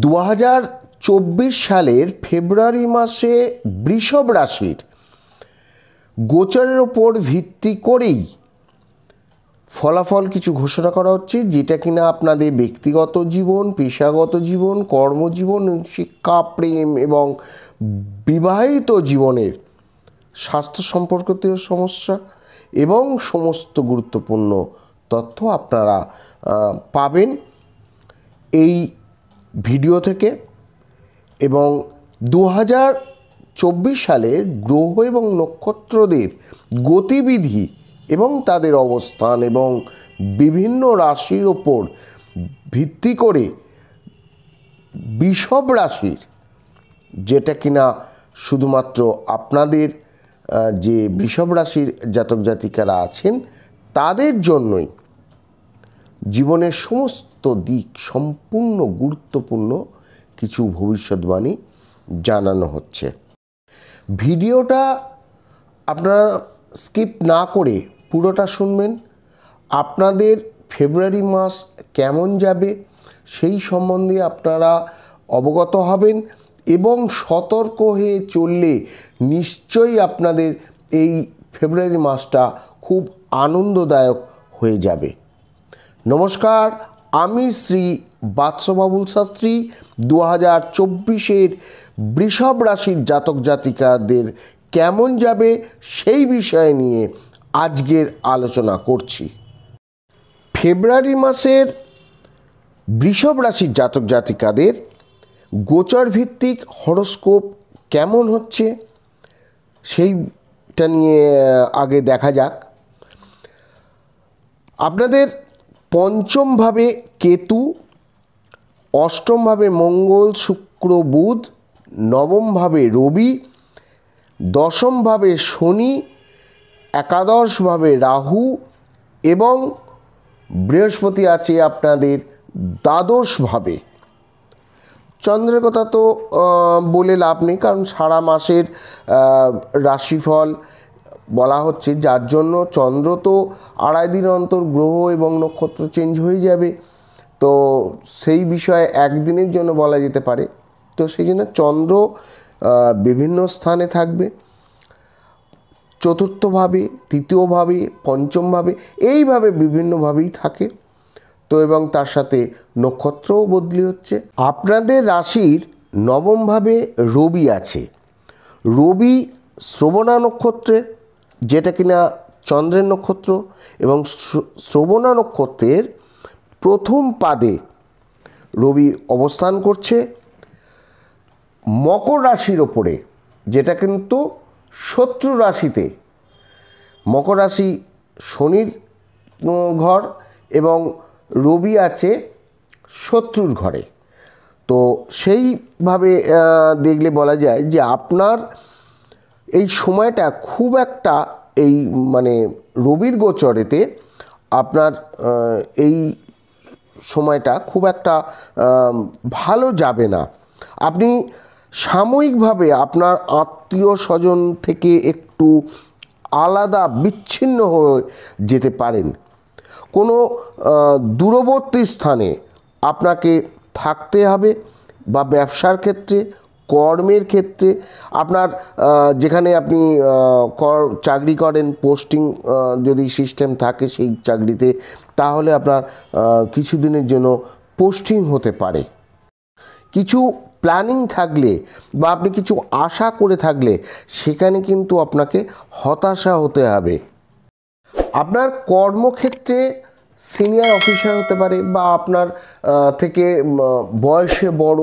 2024 সালের ফেব্রুয়ারি মাসে বৃষভ রাশির গোচরের ওপর ভিত্তি করেই ফলাফল কিছু ঘোষণা করা হচ্ছে, যেটা কিনা আপনাদের ব্যক্তিগত জীবন, পেশাগত জীবন, কর্মজীবন, শিক্ষা, প্রেম এবং বিবাহিত জীবনের স্বাস্থ্য সম্পর্কিত সমস্যা এবং সমস্ত গুরুত্বপূর্ণ তথ্য আপনারা পাবেন এই ভিডিও থেকে। এবং 2024 সালে গ্রহ এবং নক্ষত্রদের গতিবিধি এবং তাদের অবস্থান এবং বিভিন্ন রাশির ওপর ভিত্তি করে বৃষভ রাশির, যেটা কিনা শুধুমাত্র আপনাদের যে বৃষভ রাশির জাতক জাতিকারা আছেন তাদের জন্যই জীবনের সমস্ত দিক সম্পূর্ণ গুরুত্বপূর্ণ কিছু ভবিষ্যৎবাণী জানানো হচ্ছে। ভিডিওটা আপনারা স্কিপ না করে পুরোটা শুনবেন। আপনাদের ফেব্রুয়ারি মাস কেমন যাবে সেই সম্বন্ধে আপনারা অবগত হবেন এবং সতর্ক হয়ে চললে নিশ্চয়ই আপনাদের এই ফেব্রুয়ারি মাসটা খুব আনন্দদায়ক হয়ে যাবে। নমস্কার, আমি শ্রী বাৎস বাবুল শাস্ত্রী 2024 বৃষভ রাশির জাতক জাতিকাদের কেমন যাবে সেই বিষয় নিয়ে আজকের আলোচনা করছি। ফেব্রুয়ারি মাসের বৃষভ রাশির জাতক জাতিকাদের গোচর ভিত্তিক হরোস্কোপ কেমন হচ্ছে সেইটা নিয়ে আগে দেখা যাক। আপনাদের পঞ্চমভাবে কেতু, অষ্টমভাবে মঙ্গল, শুক্র, বুধ, নবমভাবে রবি, দশমভাবে শনি, একাদশভাবে রাহু এবং বৃহস্পতি আছে আপনাদের দ্বাদশভাবে। চন্দ্রের কথা তো বলে লাভ নেই, কারণ সারা মাসের রাশিফল বলা হচ্ছে, যার জন্য চন্দ্র তো 2.5 দিন অন্তর গ্রহ এবং নক্ষত্র চেঞ্জ হয়ে যাবে, তো সেই বিষয়ে একদিনের জন্য বলা যেতে পারে। তো সেই জন্য চন্দ্র বিভিন্ন স্থানে থাকবে, চতুর্থভাবে, তৃতীয়ভাবে, পঞ্চমভাবে, এইভাবে বিভিন্নভাবেই থাকে। তো এবং তার সাথে নক্ষত্রও বদলি হচ্ছে। আপনাদের রাশির নবমভাবে রবি আছে। রবি শ্রবণা নক্ষত্রে, যেটা কিনা চন্দ্রের নক্ষত্র, এবং শ্রবণা নক্ষত্রের প্রথম পাদে রবি অবস্থান করছে মকর রাশির ওপরে, যেটা কিন্তু শত্রু রাশিতে। মকর রাশি শনির ঘর এবং রবি আছে শত্রুর ঘরে। তো সেইভাবে দেখলে বলা যায় যে আপনার এই সময়টা খুব একটা এই রবির গোচরেতে আপনার এই সময়টা খুব একটা ভালো যাবে না। আপনি সাময়িকভাবে আপনার আত্মীয় স্বজন থেকে একটু আলাদা বিচ্ছিন্ন হয়ে যেতে পারেন। কোনো দূরবর্তী স্থানে আপনাকে থাকতে হবে, বা ব্যবসার ক্ষেত্রে, কর্মের ক্ষেত্রে, আপনার যেখানে আপনি চাকরি করেন, পোস্টিং যদি সিস্টেম থাকে সেই চাকরিতে, তাহলে আপনার কিছুদিনের জন্য পোস্টিং হতে পারে। কিছু প্ল্যানিং থাকলে বা আপনি কিছু আশা করে থাকলে সেখানে কিন্তু আপনাকে হতাশা হতে হবে। আপনার কর্মক্ষেত্রে সিনিয়র অফিসার হতে পারে, বা আপনার থেকে বয়সে বড়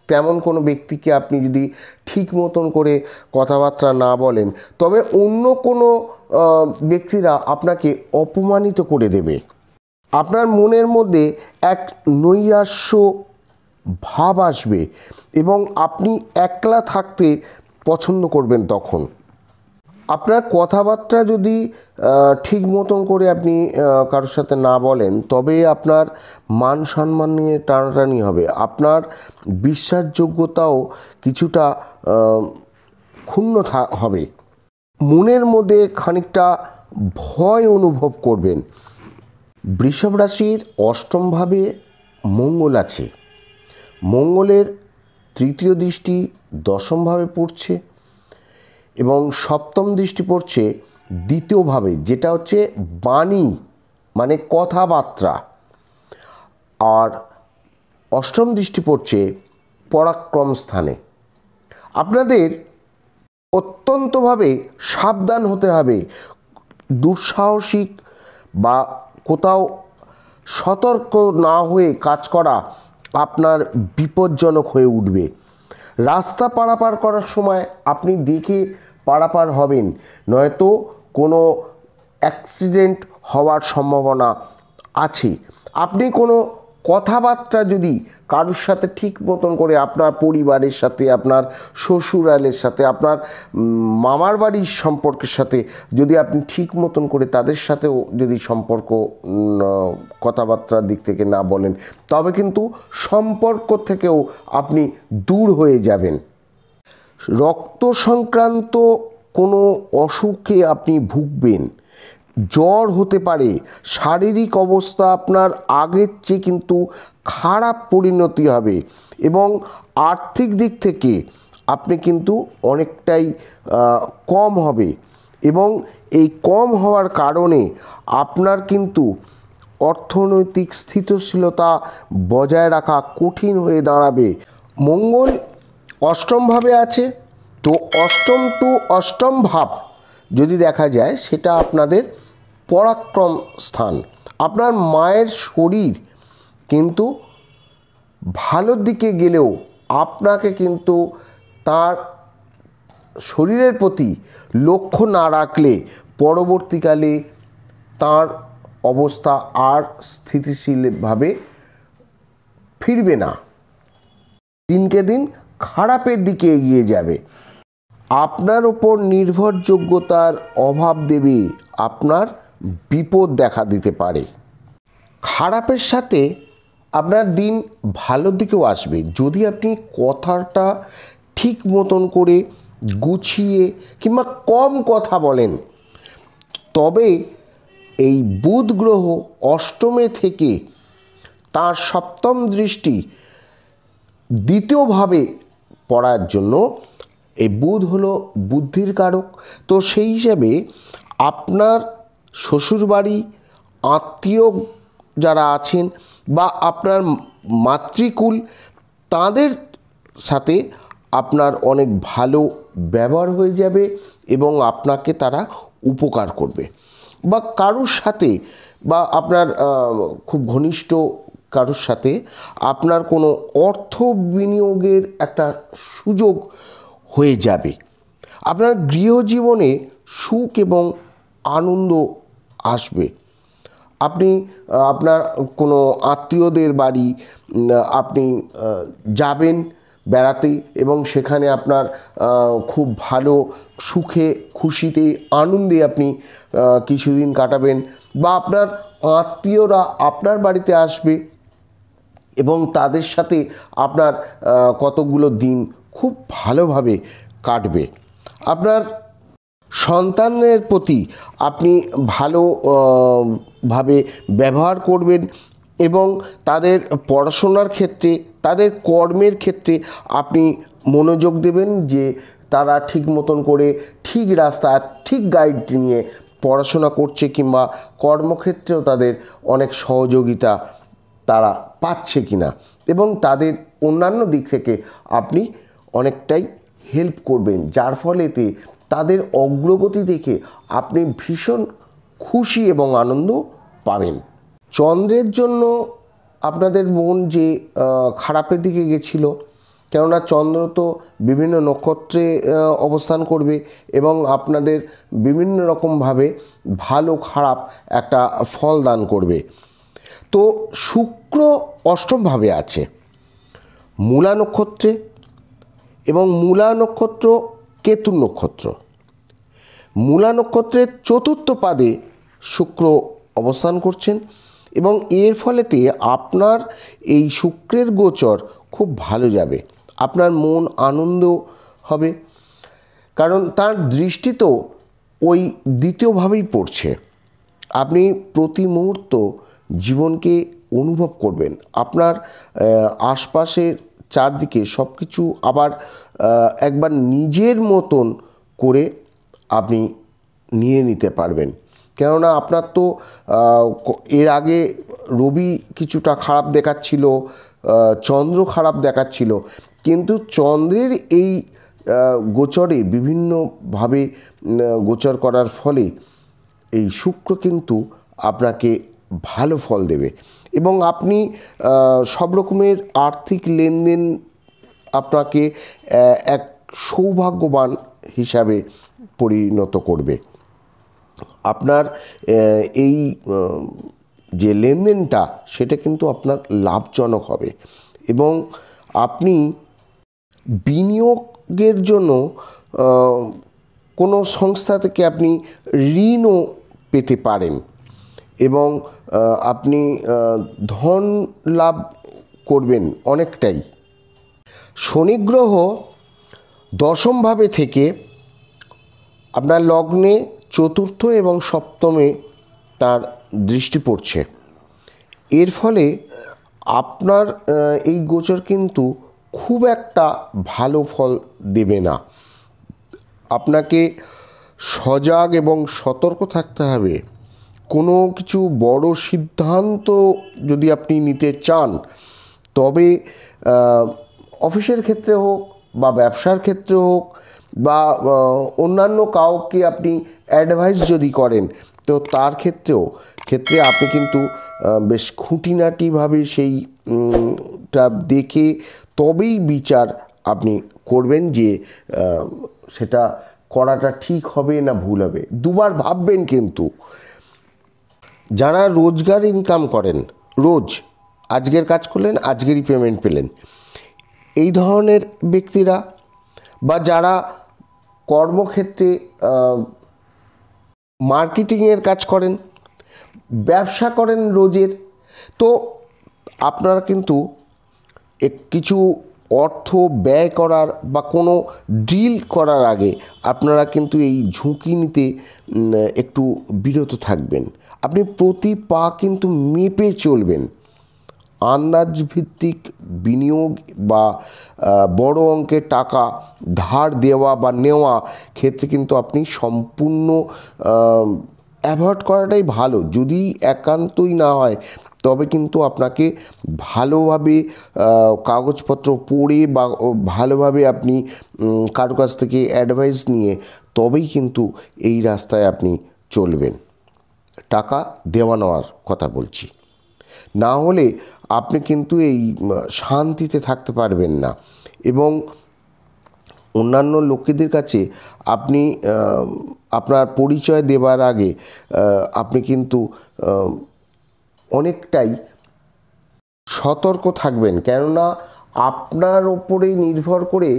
তেমন কোনো ব্যক্তিকে আপনি যদি ঠিক মতন করে কথাবার্তা না বলেন, তবে অন্য কোনো ব্যক্তিরা আপনাকে অপমানিত করে দেবে। আপনার মনের মধ্যে এক নৈরাশ্য ভাব আসবে এবং আপনি একলা থাকতে পছন্দ করবেন। তখন আপনার কথাবার্তা যদি ঠিক মতন করে আপনি কারোর সাথে না বলেন, তবে আপনার মান সম্মান নিয়ে টানাটানি হবে। আপনার বিশ্বাসযোগ্যতাও কিছুটা ক্ষুণ্ণ হবে। মনের মধ্যে খানিকটা ভয় অনুভব করবেন। বৃষভ রাশির অষ্টমভাবে মঙ্গল আছে। মঙ্গলের তৃতীয় দৃষ্টি দশমভাবে পড়ছে এবং সপ্তম দৃষ্টি পড়ছে দ্বিতীয়ভাবে, যেটা হচ্ছে বাণী মানে কথাবার্তা, আর অষ্টম দৃষ্টি পড়ছে পরাক্রম স্থানে। আপনাদের অত্যন্তভাবে সাবধান হতে হবে। দুঃসাহসিক বা কোথাও সতর্ক না হয়ে কাজ করা আপনার বিপজ্জনক হয়ে উঠবে। রাস্তা পারাপার করার সময় আপনি দেখে পারাপার হবেন, নয়তো কোনো অ্যাক্সিডেন্ট হওয়ার সম্ভাবনা আছে। আপনি কোনো কথাবার্তা যদি কারোর সাথে ঠিক মতন করে, আপনার পরিবারের সাথে, আপনার শ্বশুরালের সাথে, আপনার মামার বাড়ির সম্পর্কের সাথে যদি আপনি ঠিক মতন করে তাদের সাথেও যদি সম্পর্ক কথাবার্তার দিক থেকে না বলেন, তবে কিন্তু সম্পর্ক থেকেও আপনি দূর হয়ে যাবেন। রক্ত সংক্রান্ত কোনো অসুখে আপনি ভুগবেন, জ্বর হতে পারে, শারীরিক অবস্থা আপনার আগের চেয়ে কিন্তু খারাপ পরিণতি হবে এবং আর্থিক দিক থেকে আপনি কিন্তু অনেকটাই কম হবে এবং এই কম হওয়ার কারণে আপনার কিন্তু অর্থনৈতিক স্থিতিশীলতা বজায় রাখা কঠিন হয়ে দাঁড়াবে। মঙ্গল অষ্টমভাবে আছে, তো অষ্টম টু অষ্টম ভাব যদি দেখা যায় সেটা আপনাদের পরাক্রম স্থান। আপনার মায়ের শরীর কিন্তু ভালোর দিকে গেলেও আপনাকে কিন্তু তার শরীরের প্রতি লক্ষ্য না রাখলে পরবর্তীকালে তার অবস্থা আর স্থিতিশীলভাবে ফিরবে না, দিনকে দিন খারাপের দিকে এগিয়ে যাবে। আপনার ওপর নির্ভরযোগ্যতার অভাব দেবে, আপনার বিপদ দেখা দিতে পারে। খারাপের সাথে আপনার দিন ভালোর দিকেও আসবে যদি আপনি কথাটা ঠিক মতন করে গুছিয়ে কিংবা কম কথা বলেন। তবে এই বুধ গ্রহ অষ্টমে থেকে তার সপ্তম দৃষ্টি দ্বিতীয়ভাবে পড়ার জন্য, এই বুধ হলো বুদ্ধির কারক, তো সেই হিসাবে আপনার শ্বশুরবাড়ি, আত্মীয় যারা আছেন বা আপনার মাতৃকুল, তাদের সাথে আপনার অনেক ভালো ব্যবহার হয়ে যাবে এবং আপনাকে তারা উপকার করবে। বা কারোর সাথে বা আপনার খুব ঘনিষ্ঠ কারোর সাথে আপনার কোনো অর্থ বিনিয়োগের একটা সুযোগ হয়ে যাবে। আপনার গৃহজীবনে সুখ এবং আনন্দ আসবে। আপনি আপনার কোনো আত্মীয়দের বাড়ি আপনি যাবেন বেড়াতে এবং সেখানে আপনার খুব ভালো সুখে খুশিতে আনন্দে আপনি কিছুদিন কাটাবেন, বা আপনার আত্মীয়রা আপনার বাড়িতে আসবে এবং তাদের সাথে আপনার কতগুলো দিন খুব ভালোভাবে কাটবে। আপনার সন্তানের প্রতি আপনি ভালোভাবে ব্যবহার করবেন এবং তাদের পড়াশোনার ক্ষেত্রে, তাদের কর্মের ক্ষেত্রে আপনি মনোযোগ দেবেন যে তারা ঠিক মতন করে ঠিক রাস্তা, ঠিক গাইড নিয়ে পড়াশোনা করছে কিংবা কর্মক্ষেত্রেও তাদের অনেক সহযোগিতা তারা পাচ্ছে কিনা, এবং তাদের অন্যান্য দিক থেকে আপনি অনেকটাই হেল্প করবেন, যার ফলেতে তাদের অগ্রগতি দেখে আপনি ভীষণ খুশি এবং আনন্দ পাবেন। চন্দ্রের জন্য আপনাদের মন যে খারাপের দিকে গেছিল, কেননা চন্দ্র তো বিভিন্ন নক্ষত্রে অবস্থান করবে এবং আপনাদের বিভিন্ন রকমভাবে ভালো খারাপ একটা ফল দান করবে। তো শুক্র অষ্টমভাবে আছে মূলা নক্ষত্রে এবং মূলা নক্ষত্র কেতু নক্ষত্র। মূলা নক্ষত্রের চতুর্থ পাদে শুক্র অবস্থান করছেন এবং এর ফলেতে আপনার এই শুক্রের গোচর খুব ভালো যাবে। আপনার মন আনন্দ হবে, কারণ তার দৃষ্টি তো ওই দ্বিতীয়ভাবেই পড়ছে। আপনি প্রতি মুহূর্ত জীবনকে অনুভব করবেন। আপনার আশপাশের চারদিকে সব কিছু আবার একবার নিজের মতন করে আপনি নিয়ে নিতে পারবেন। কেননা আপনার তো এর আগে রবি কিছুটা খারাপ দেখাচ্ছিল, চন্দ্র খারাপ দেখাচ্ছিল, কিন্তু চন্দ্রের এই গোচরে বিভিন্নভাবে গোচর করার ফলে এই শুক্র কিন্তু আপনাকে ভালো ফল দেবে এবং আপনি সব রকমের আর্থিক লেনদেন আপনাকে এক সৌভাগ্যবান হিসাবে পরিণত করবে। আপনার এই যে লেনদেনটা সেটা কিন্তু আপনার লাভজনক হবে এবং আপনি বিনিয়োগের জন্য কোনো সংস্থা থেকে আপনি ঋণও পেতে পারেন এবং আপনি ধন লাভ করবেন অনেকটাই। শনি গ্রহ দশমভাবে থেকে আপনার লগ্নে চতুর্থ এবং সপ্তমে তার দৃষ্টি পড়ছে। এর ফলে আপনার এই গোচর কিন্তু খুব একটা ভালো ফল দেবে না। আপনাকে সজাগ এবং সতর্ক থাকতে হবে। কোনো কিছু বড় সিদ্ধান্ত যদি আপনি নিতে চান, তবে অফিসের ক্ষেত্রে হোক বা ব্যবসার ক্ষেত্রে হোক বা অন্যান্য কাউকে আপনি অ্যাডভাইস যদি করেন, তো তার ক্ষেত্রে আপনি কিন্তু বেশ খুঁটিনাটিভাবে সেইটা দেখে তবেই বিচার আপনি করবেন যে সেটা করাটা ঠিক হবে না ভুল হবে, দুবার ভাববেন। কিন্তু যারা রোজগার ইনকাম করেন, রোজ আজকের কাজ করলেন আজকেরই পেমেন্ট পেলেন, এই ধরনের ব্যক্তিরা বা যারা কর্মক্ষেত্রে মার্কেটিংয়ের কাজ করেন, ব্যবসা করেন রোজের, তো আপনারা কিন্তু কিছু অর্থ ব্যয় করার বা কোনো ডিল করার আগে আপনারা কিন্তু এই ঝুঁকি নিতে একটু বিরত থাকবেন। আপনি প্রতি পা কিন্তু মেপে চলবেন। আন্দাজভিত্তিক বিনিয়োগ বা বড় অঙ্কের টাকা ধার দেওয়া বা নেওয়া ক্ষেত্রে কিন্তু আপনি সম্পূর্ণ অ্যাভয়েড করাটাই ভালো। যদি একান্তই না হয়, তবে কিন্তু আপনাকে ভালোভাবে কাগজপত্র পড়ে বা ভালোভাবে আপনি কারো কাছ থেকে অ্যাডভাইস নিয়ে তবেই কিন্তু এই রাস্তায় আপনি চলবেন। টাকা দেওয়া নেওয়ার কথা বলছি, না হলে আপনি কিন্তু এই শান্তিতে থাকতে পারবেন না এবং অন্যান্য লোকেদের কাছে আপনি আপনার পরিচয় দেবার আগে আপনি কিন্তু অনেকটাই সতর্ক থাকবেন। কেননা আপনার ওপরেই নির্ভর করে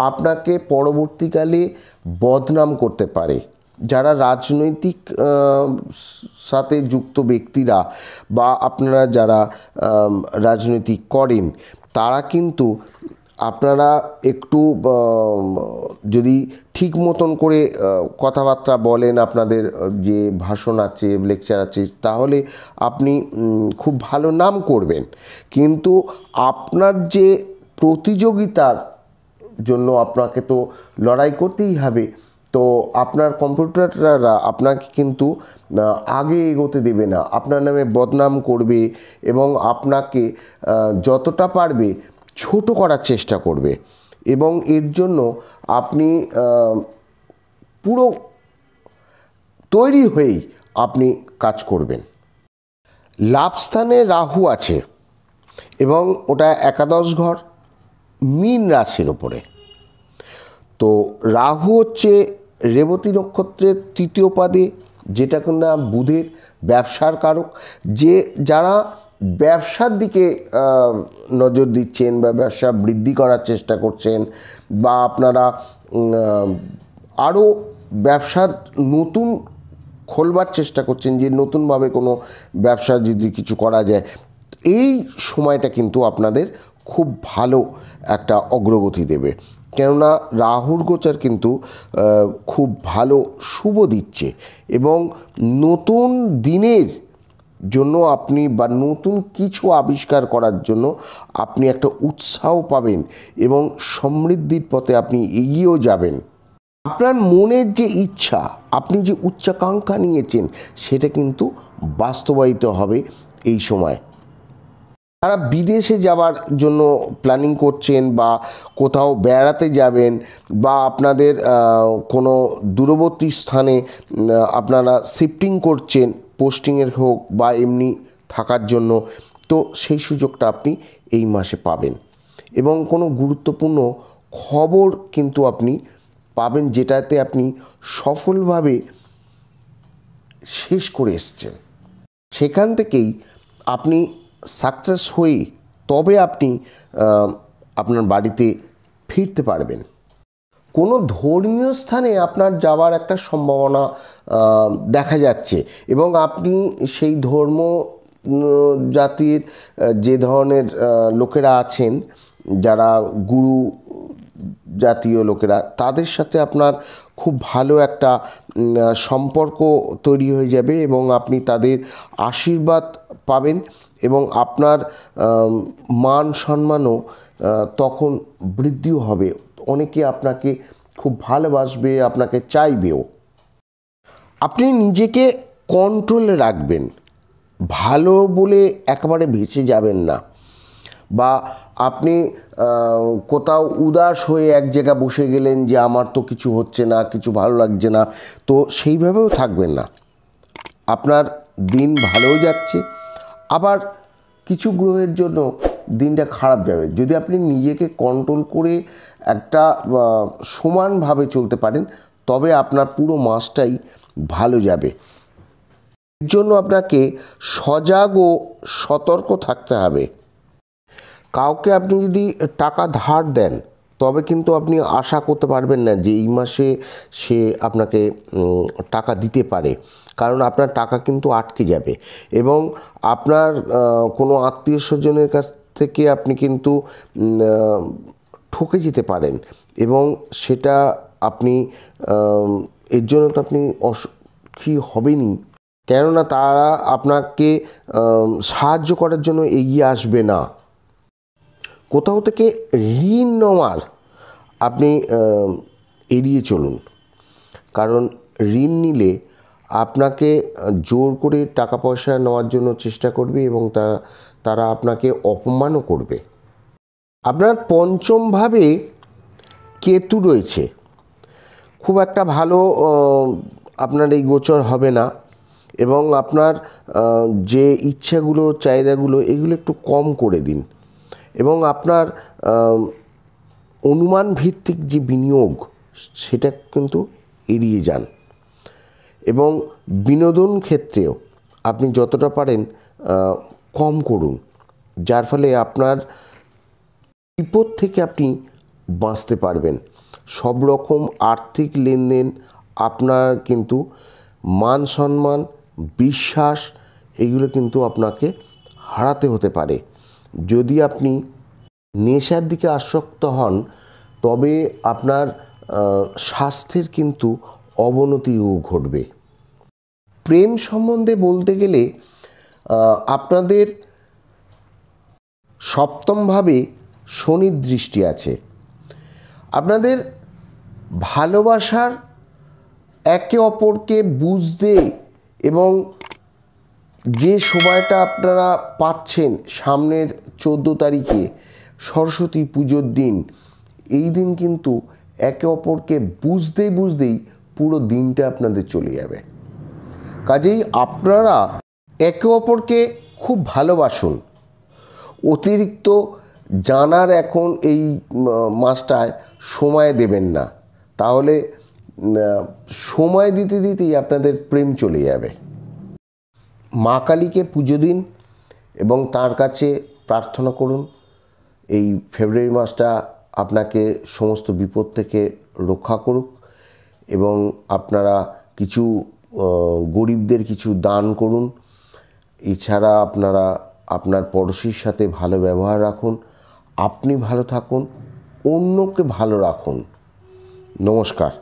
আপনাকে পরবর্তীকালে বদনাম করতে পারে। যারা রাজনৈতিক সাথে যুক্ত ব্যক্তিরা বা আপনারা যারা রাজনৈতিক করেন, তারা কিন্তু আপনারা একটু যদি ঠিক মতন করে কথাবার্তা বলেন, আপনাদের যে ভাষণ আছে, লেকচার আছে, তাহলে আপনি খুব ভালো নাম করবেন। কিন্তু আপনার যে প্রতিযোগিতার জন্য আপনাকে তো লড়াই করতেই হবে, তো আপনার কম্পিউটাররা আপনাকে কিন্তু আগে এগোতে দেবে না, আপনার নামে বদনাম করবে এবং আপনাকে যতটা পারবে ছোট করার চেষ্টা করবে এবং এর জন্য আপনি পুরো তৈরি হয়েই আপনি কাজ করবেন। লাভস্থানে রাহু আছে এবং ওটা একাদশ ঘর, মীন রাশির ওপরে। তো রাহু হচ্ছে রেবতী নক্ষত্রের তৃতীয় পাদে, যেটা কিনা বুধের ব্যবসার কারক। যারা ব্যবসার দিকে নজর দিচ্ছেন বা ব্যবসা বৃদ্ধি করার চেষ্টা করছেন বা আপনারা আরও ব্যবসা নতুন খোলবার চেষ্টা করছেন, যে নতুনভাবে কোনো ব্যবসা যদি কিছু করা যায়, এই সময়টা কিন্তু আপনাদের খুব ভালো একটা অগ্রগতি দেবে। কেননা রাহুর গোচর কিন্তু খুব ভালো শুভ দিচ্ছে এবং নতুন দিনের জন্য আপনি বা নতুন কিছু আবিষ্কার করার জন্য আপনি একটা উৎসাহ পাবেন এবং সমৃদ্ধির পথে আপনি এগিয়েও যাবেন। আপনার মনের যে ইচ্ছা, আপনি যে উচ্চাকাঙ্ক্ষা নিয়েছেন, সেটা কিন্তু বাস্তবায়িত হবে এই সময়। যারা বিদেশে যাওয়ার জন্য প্ল্যানিং করছেন বা কোথাও বেড়াতে যাবেন বা আপনাদের কোনো দূরবর্তী স্থানে আপনারা শিফটিং করছেন, পোস্টিংয়ের হোক বা এমনি থাকার জন্য, তো সেই সুযোগটা আপনি এই মাসে পাবেন এবং কোনো গুরুত্বপূর্ণ খবর কিন্তু আপনি পাবেন, যেটাতে আপনি সফলভাবে শেষ করে এসছেন। সেখান থেকেই আপনি সাকসেস হয়ে তবে আপনি আপনার বাড়িতে ফিরতে পারবেন। কোনো ধর্মীয় স্থানে আপনার যাওয়ার একটা সম্ভাবনা দেখা যাচ্ছে এবং আপনি সেই ধর্ম জাতির যে ধরনের লোকেরা আছেন, যারা গুরু জাতীয় লোকেরা, তাদের সাথে আপনার খুব ভালো একটা সম্পর্ক তৈরি হয়ে যাবে এবং আপনি তাদের আশীর্বাদ পাবেন এবং আপনার মান সম্মানও তখন বৃদ্ধিও হবে। অনেকে আপনাকে খুব ভালোবাসবে, আপনাকে চাইবেও। আপনি নিজেকে কন্ট্রোলে রাখবেন, ভালো বলে একেবারে ভেসে যাবেন না, বা আপনি কোথাও উদাস হয়ে এক জায়গায় বসে গেলেন যে আমার তো কিছু হচ্ছে না, কিছু ভালো লাগছে না, তো সেইভাবেও থাকবেন না। আপনার দিন ভালোও যাচ্ছে, আবার কিছু গ্রহের জন্য দিনটা খারাপ যাবে। যদি আপনি নিজেকে কন্ট্রোল করে একটা সমানভাবে চলতে পারেন, তবে আপনার পুরো মাসটাই ভালো যাবে। এর জন্য আপনাকে সজাগ ও সতর্ক থাকতে হবে। কাউকে আপনি যদি টাকা ধার দেন, তবে কিন্তু আপনি আশা করতে পারবেন না যে এই মাসে সে আপনাকে টাকা দিতে পারে, কারণ আপনার টাকা কিন্তু আটকে যাবে এবং আপনার কোনো আত্মীয় স্বজনের কাছ থেকে আপনি কিন্তু ঠকে যেতে পারেন এবং সেটা আপনি এর জন্য তো আপনি অসুখী হবেনই, কেননা তারা আপনাকে সাহায্য করার জন্য এগিয়ে আসবে না। কোথাও থেকে ঋণ নেওয়ার আপনি এড়িয়ে চলুন, কারণ ঋণ নিলে আপনাকে জোর করে টাকা পয়সা নেওয়ার জন্য চেষ্টা করবে এবং তারা আপনাকে অপমানও করবে। আপনার পঞ্চমভাবে কেতু রয়েছে, খুব একটা ভালো আপনার এই গোচর হবে না এবং আপনার যে ইচ্ছাগুলো, চাহিদাগুলো, এগুলো একটু কম করে দিন এবং আপনার অনুমান ভিত্তিক যে বিনিয়োগ, সেটা কিন্তু এড়িয়ে যান এবং বিনোদন ক্ষেত্রেও আপনি যতটা পারেন কম করুন, যার ফলে আপনার বিপদ থেকে আপনি বাঁচতে পারবেন। সব রকম আর্থিক লেনদেন আপনার কিন্তু মান সম্মান, বিশ্বাস, এগুলো কিন্তু আপনাকে হারাতে হতে পারে। যদি আপনি নেশার দিকে আসক্ত হন, তবে আপনার স্বাস্থ্যের কিন্তু অবনতিও ঘটবে। প্রেম সম্বন্ধে বলতে গেলে আপনাদের সপ্তমভাবে শনির দৃষ্টি আছে। আপনাদের ভালোবাসার, একে অপরকে বুঝতে এবং যে সময়টা আপনারা পাচ্ছেন সামনের 14 তারিখে সরস্বতী পুজোর দিন, এই দিন কিন্তু একে অপরকে বুঝতেই পুরো দিনটা আপনাদের চলে যাবে। কাজেই আপনারা একে অপরকে খুব ভালোবাসুন। অতিরিক্ত জানার এখন এই মাসটায় সময় দেবেন না, তাহলে সময় দিতেই আপনাদের প্রেম চলে যাবে। মা কালীকে পুজো দিন এবং তার কাছে প্রার্থনা করুন এই ফেব্রুয়ারি মাসটা আপনাকে সমস্ত বিপদ থেকে রক্ষা করুক এবং আপনারা কিছু গরিবদের কিছু দান করুন। এছাড়া আপনারা আপনার পড়োশির সাথে ভালো ব্যবহার রাখুন, আপনি ভালো থাকুন, অন্যকে ভালো রাখুন। নমস্কার।